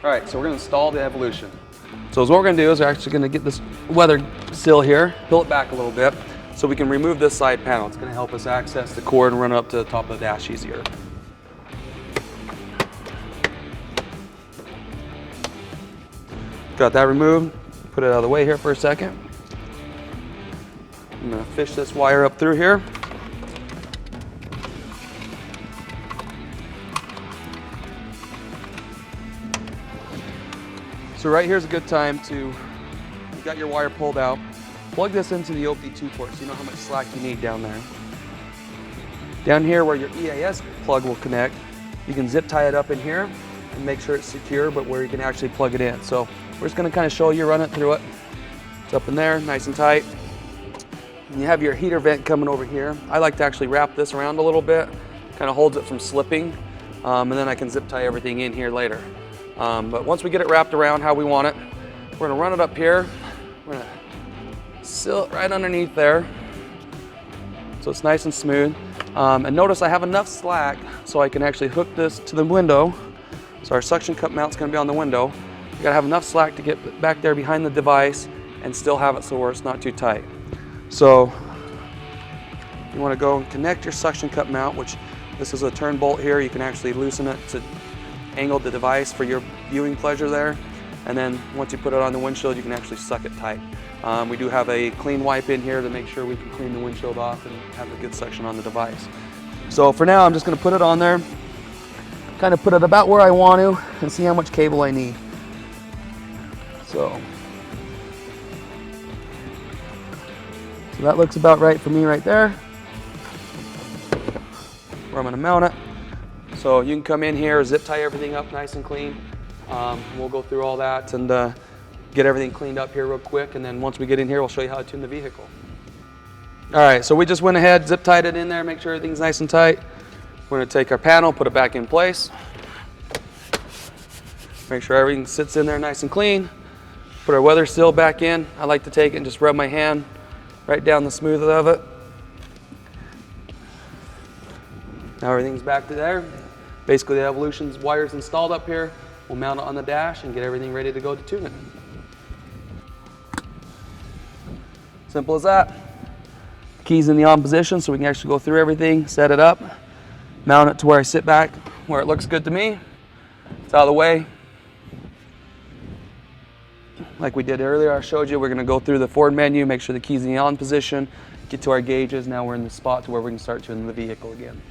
All right, so we're gonna install the Evolution. So what we're gonna do is we're actually gonna get this weather sill here, pull it back a little bit, so we can remove this side panel. It's gonna help us access the cord and run up to the top of the dash easier. Got that removed. Put it out of the way here for a second. I'm gonna fish this wire up through here. So right here's a good time to, you've got your wire pulled out, plug this into the OP2 port so you know how much slack you need down there. Down here where your EAS plug will connect, you can zip tie it up in here and make sure it's secure, but where you can actually plug it in. So we're just gonna kind of show you, run it through it. It's up in there, nice and tight. And you have your heater vent coming over here. I like to actually wrap this around a little bit, kind of holds it from slipping, and then I can zip tie everything in here later. But once we get it wrapped around how we want it, we're gonna run it up here. We're gonna seal it right underneath there so it's nice and smooth. And notice I have enough slack so I can actually hook this to the window. So our suction cup mount's gonna be on the window. You gotta have enough slack to get back there behind the device and still have it so where it's not too tight. So you wanna go and connect your suction cup mount, which this is a turn bolt here. You can actually loosen it to angle the device for your viewing pleasure there. And then once you put it on the windshield, you can actually suck it tight. We do have a clean wipe in here to make sure we can clean the windshield off and have a good suction on the device. So for now, I'm just gonna put it on there, kind of put it about where I want to and see how much cable I need. So that looks about right for me right there, where I'm gonna mount it. So you can come in here, zip tie everything up nice and clean. We'll go through all that and get everything cleaned up here real quick. And then once we get in here, we'll show you how to tune the vehicle. All right, so we just went ahead, zip tied it in there, make sure everything's nice and tight. We're gonna take our panel, put it back in place. Make sure everything sits in there nice and clean. Put our weather seal back in. I like to take it and just rub my hand right down the smooth of it. Now everything's back to there. Basically the Evolution's wires installed up here. We'll mount it on the dash and get everything ready to go to tune it. Simple as that. Keys in the on position so we can actually go through everything, set it up, mount it to where I sit back, where it looks good to me. It's out of the way. Like we did earlier, I showed you, we're gonna go through the Ford menu, make sure the key's in the on position, get to our gauges. Now we're in the spot to where we can start tuning the vehicle again.